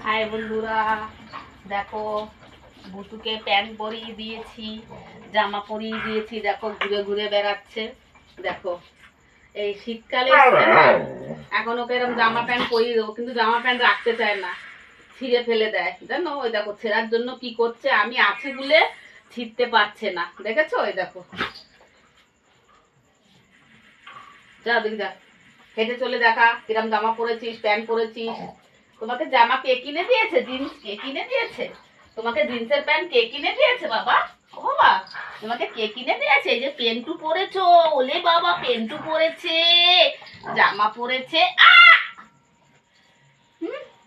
High বন্ধুরা, দেখো বুটুকে pant পরিয়ে দিয়েছি, জামা পরিয়ে দিয়েছি। দেখো ঘুরে ঘুরে বেড়াচ্ছে। দেখো এই শীতকালে এখন ওকে এরকম জামা প্যান্ট পরিয়ে দেবো, কিন্তু জামা প্যান্ট রাখতে চায় না, ছিঁড়ে ফেলে দেয়। জানো ওই দেখো ছেঁড়ার জন্য কি করছে, আমি আছি বলে ছিঁড়তে পারছে না। দেখেছো ওই দেখো, যা দেখি যা, হেঁটে চলে দেখা কিরম জামা পরেছিস, প্যান্ট পরেছিস। তোমাকে জামা কে কিনে দিয়েছে? জিন্স কে কিনে দিয়েছে? তোমাকে জিন্সের প্যান্ট কে কিনে দিয়েছে বাবা? ও বাবা, তোমাকে কে কিনে দিয়েছে? এই যে পেন্টু পরেছো, ওলে বাবা পেন্টু পরেছে, জামা পরেছে।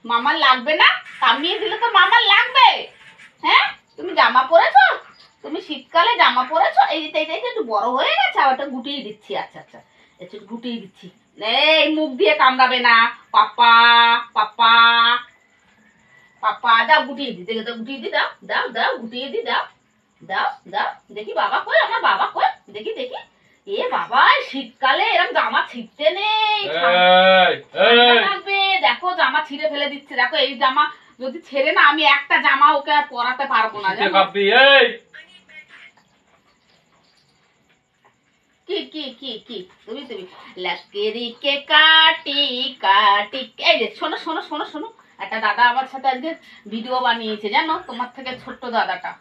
মামার লাগবে না? কামিয়ে দিলে তো মামার লাগবে। হ্যাঁ, তুমি জামা পরেছো, তুমি শীতকালে জামা পরেছো। এই একটু বড় হয়ে গেছে, আবার গুটিয়ে দিচ্ছি। আচ্ছা আচ্ছা, একটু গুটিয়ে দিচ্ছি। এই মুখ দিয়ে কামড়াবে না। পাপা পাপা পাপা, দাও গুটিয়ে দি, দেখে দাও গুটিয়ে দি, দাও দাও দাও গুটিয়ে দি, দাও দাও দাও। দেখি বাবা কই, আমার বাবা কই, দেখি দেখি। এ বাবা, শীতকালে এরকম জামা ছিঁড়তে নেই, লাগবে। দেখো জামা ছিঁড়ে ফেলে দিচ্ছে। দেখো এই জামা যদি ছেড়ে না, আমি একটা জামা ওকে আর পরাতে পারবো না। কি কি কি কি তুমি তুমি লাকেরিকে কাটি কাটি। এই যে শোনো শোনো শোনো শোনো, একটা দাদা আমার সাথে আজকে ভিডিও বানিয়েছে, জানো? তোমার থেকে ছোট্ট দাদাটা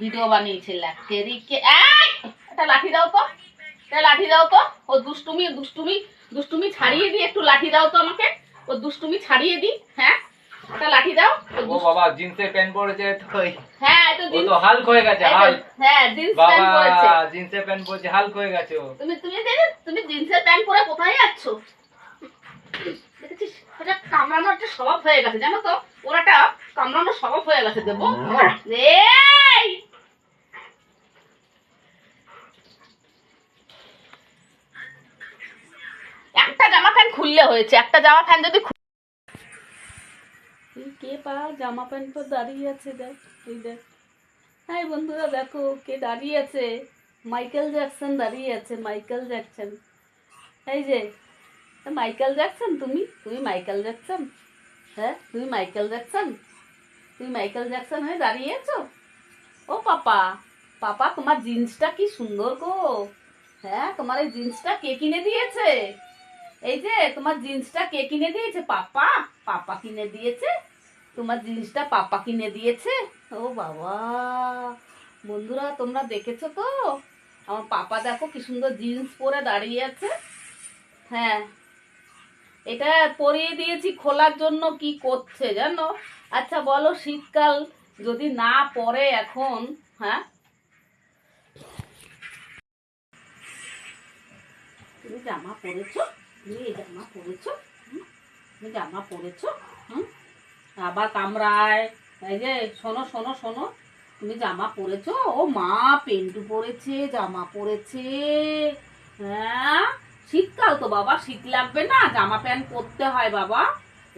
ভিডিও বানিয়েছে। লাকেরিকে, একটা লাঠি দাও তো, একটা লাঠি দাও তো। ও দুষ্টুমি দুষ্টুমি দুষ্টুমি ছাড়িয়ে দি, একটু লাঠি দাও তো আমাকে। ও দুষ্টুমি ছাড়িয়ে দি। হ্যাঁ, একটা লাঠি দাও। ও বাবা জিন্সের প্যান্ট পরেছে তো। হ্যাঁ, তো ও তো হালক হয়ে গেছে, হাল। হ্যাঁ, জিন্স প্যান্ট পরেছে। বাবা জিন্সের প্যান্ট পরেছে, হালক হয়ে গেছে ও। তুমি তুমি তুমি জিন্সের প্যান্ট পরে কোথায় যাচ্ছ? দেখেছিস, ওটা কামড়ানোর একটা স্বভাব হয়ে গেছে, জানো তো? ওর একটা কামড়ানোর স্বভাব হয়ে গেছে। দেবো এই একটা জামা প্যান্ট খুললে হয়েছে, একটা জামা প্যান্ট যদি কে পা জামা প্যান্ট পর দাঁড়িয়ে আছে। দেখ এই দেখ, হ্যাঁ বন্ধুরা দেখো কে দাঁড়িয়ে আছে। মাইকেল জ্যাকসন দাঁড়িয়ে আছে, মাইকেল জ্যাকসন। এই যে মাইকেল জ্যাকসন, তুমি তুমি মাইকেল জ্যাকসন। হ্যাঁ, তুমি মাইকেল জ্যাকসন, তুমি মাইকেল জ্যাকসন হয়ে দাঁড়িয়ে আছো। ও পাপা, পাপা তোমার জিন্সটা কি সুন্দর গো। হ্যাঁ, তোমার এই জিন্সটা কে কিনে দিয়েছে? এই যে তোমার জিন্সটা কে কিনে দিয়েছে? পাপা, পাপা কিনে দিয়েছে তোমার জিন্সটা, পাপা কিনে দিয়েছে। ও বাবা, বন্ধুরা তোমরা দেখেছো তো? আমার পাপা দেখো কি সুন্দর জিন্স পরে দাঁড়িয়ে আছে। হ্যাঁ, এটা পরিয়ে দিয়েছি খোলার জন্য, কি করছে জানো? আচ্ছা বলো, শীতকাল যদি না পরে এখন, হ্যাঁ তুমি জামা পরেছো, তুমি এই জামা পরেছো, তুমি জামা পরেছো, হুম, আবার কামড়ায়। এই যে শোনো শোনো শোনো, তুমি জামা পরেছো, ও মা পেন্টু পরেছে, জামা পরেছে। হ্যাঁ, শীতকাল তো বাবা, শীত লাগবে না? জামা প্যান্ট পরতে হয় বাবা,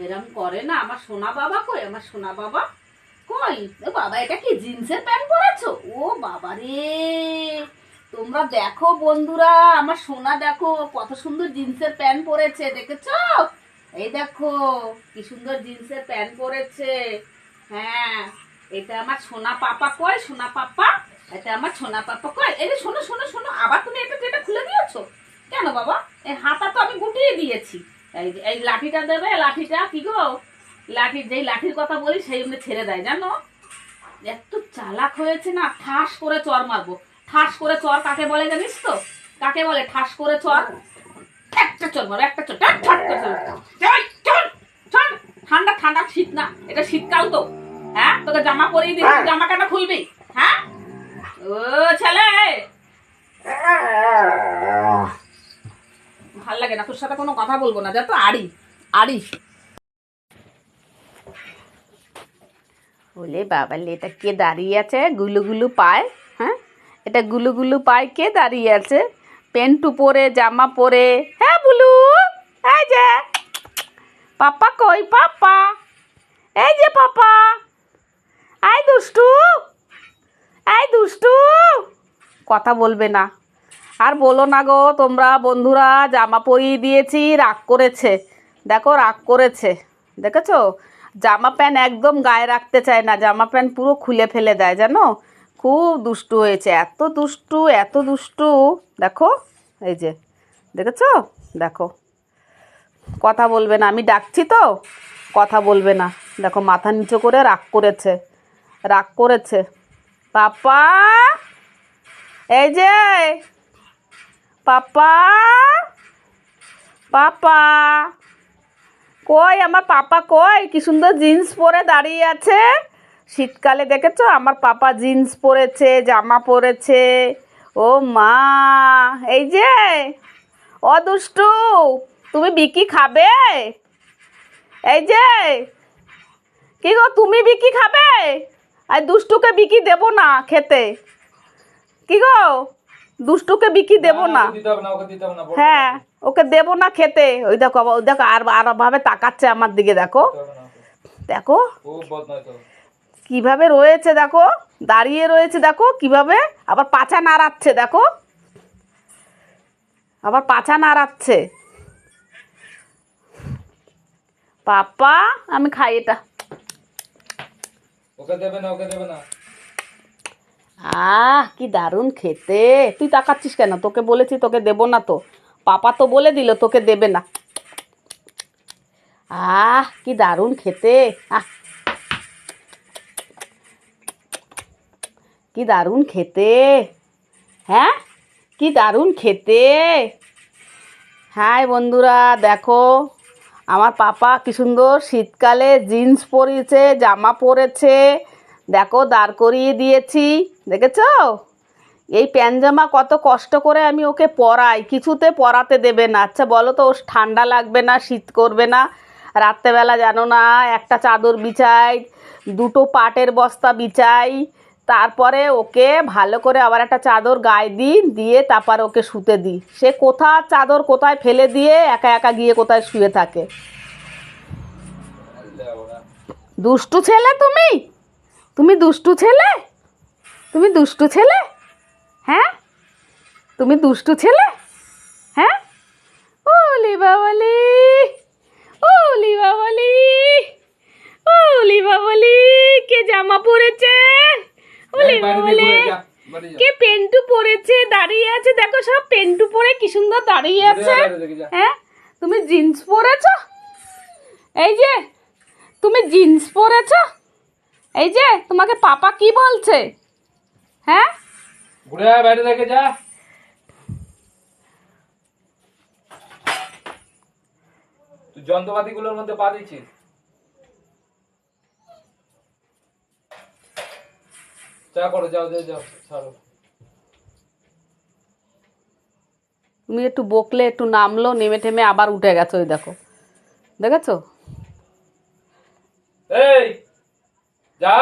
এরম করে না। আমার সোনা বাবা কই, আমার সোনা বাবা কই? ও বাবা, এটা কি জিন্সের প্যান্ট পরেছো? ও বাবা রে, তোমরা দেখো বন্ধুরা, আমার সোনা দেখো কত সুন্দর জিন্সের প্যান্ট পরেছে, দেখেছো? এই দেখো কি সুন্দর জিন্সের প্যান্ট পরেছে। হ্যাঁ, এটা আমার সোনা পাপা কই, সোনা পাপা, এটা আমার সোনা পাপা কই। এই যে শোনো শোনো শোনো, আবার তুমি এটা খুলে দিয়েছো কেন বাবা? এই হাতা তো আমি গুটিয়ে দিয়েছি। এই লাঠিটা দেবে, লাঠিটা কি গো, লাঠির যেই লাঠির কথা বলি সেই জন্য ছেড়ে দেয়, জানো? এত চালাক হয়েছে না, ঠাস করে চর মারবো। ঠাস করে চর কাকে বলে জানিস তো? কাকে বলে ঠাস করে চর? একটা চর মারো, একটা চর, ঠান্ডা ঠান্ডা, শীত না, এটা শীতকাল তো। হ্যাঁ, তোকে জামা পরিয়ে দিচ্ছি, জামা কেন খুলবি? হ্যাঁ, ও ছেলে, ভাল লাগে না তোর সাথে কোনো কথা বলবো না, যা তো আড়ি আড়ি। বলে বাবালে, এটা কে দাঁড়িয়ে আছে গুলু গুলু পায়? হ্যাঁ, এটা গুলু গুলু পায় কে দাঁড়িয়ে আছে? পেন্টু পরে, জামা পরে। হ্যাঁ বুলু, এই যে পাপা কই, পাপা, এই যে পাপা, এই দুষ্টু, এই দুষ্টু, কথা বলবে না। আর বলো না গো তোমরা বন্ধুরা, জামা পরিয়ে দিয়েছি রাগ করেছে। দেখো রাগ করেছে, দেখেছো? জামা প্যান্ট একদম গায়ে রাখতে চায় না, জামা প্যান্ট পুরো খুলে ফেলে দেয় জানো। খুব দুষ্টু হয়েছে, এত দুষ্টু এত দুষ্টু। দেখো এই যে, দেখেছো, দেখো কথা বলবে না, আমি ডাকছি তো কথা বলবে না। দেখো মাথা নিচু করে রাগ করেছে, রাগ করেছে। পাপা, এই যে পাপা, পাপা কই, আমার পাপা কই? কি সুন্দর জিন্স পরে দাঁড়িয়ে আছে। শীতকালে দেখেছো আমার পাপা জিন্স পরেছে, জামা পরেছে। ও মা, এই যে ও দুষ্টু, তুমি বিকি খাবে? এই যে, কি গো তুমি বিকি খাবে? আর দুষ্টুকে বিকি দেবো না খেতে। কি গো, দুষ্টুকে বিকি দেবো না। ওকে দিতে হবে না, ওকে দিতে হবে না, বড় হ্যাঁ, ওকে দেবো না খেতে। ওই দেখো, ওই দেখো আর আর ভাবে তাকাচ্ছে আমার দিকে। দেখো, দিতে হবে না ওকে। দেখো খুব বদমাইশ ও। কিভাবে রয়েছে, দেখো দাঁড়িয়ে রয়েছে, দেখো কিভাবে আবার পাছা নাড়াচ্ছে, দেখো আবার পাছা নাড়াচ্ছে। পাপা, আমি খাই এটা। ওকে দেবে না, ওকে দেবে না। কি দারুণ খেতে। তুই তাকাচ্ছিস কেন? তোকে বলেছি তোকে দেবো না তো। পাপা তো বলে দিল তোকে দেবে না। কি দারুণ খেতে। কি দারুণ খেতে। হ্যাঁ, কি দারুণ খেতে। হাই বন্ধুরা, দেখো আমার পাপা কি সুন্দর শীতকালে জিন্স পরেছে, জামা পরেছে। দেখো দাঁড় করিয়ে দিয়েছি, দেখেছো? এই প্যান্ট জামা কত কষ্ট করে আমি ওকে পরাই, কিছুতে পরাতে দেবে না। আচ্ছা বলো তো, ওর ঠান্ডা লাগবে না, শীত করবে না? রাত্রেবেলা জানো না একটা চাদর বিছাই, দুটো পাটের বস্তা বিছাই, তারপরে ওকে ভালো করে আবার একটা চাদর গায়ে দিই, দিয়ে তারপর ওকে শুতে দিই। সে কোথায় চাদর কোথায় ফেলে দিয়ে একা একা গিয়ে কোথায় শুয়ে থাকে। দুষ্টু ছেলে তুমি, তুমি দুষ্টু ছেলে, তুমি দুষ্টু ছেলে। হ্যাঁ, তুমি দুষ্টু ছেলে। হ্যাঁ, ওলি বাবালি, ওলি বাবালি, ওলি বাবালি, কে জামা পরেছে? ওলি এই বাইরে দিয়ে বাবালি, ঘুরে যা, বাড়ি যা। কে পেন্টু পরেছে দাঁড়িয়ে আছে। দেখো সব পেন্টু পরে কি সুন্দর দাঁড়িয়ে ঘুরে আছে। যা, বাইরে দেখে যা। হ্যাঁ, তুমি জিন্স পরেছো। এই যে তুমি জিন্স পরেছো। এই যে তোমাকে পাপা কি বলছে? হ্যাঁ, ঘুরে আয়, বাইরে দেখে যা। তুই যন্ত্রপাতিগুলোর মধ্যে পা দিচ্ছিস। চা করো, যাও যাও যাও, ছাড়ো। তুমি একটু বকলে একটু নামলো, নেমে টেমে আবার উঠে গেছে। ওই দেখো, দেখেছো? এই যা,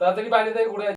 তাড়াতাড়ি বাইরে থেকে ঘুরে আয়।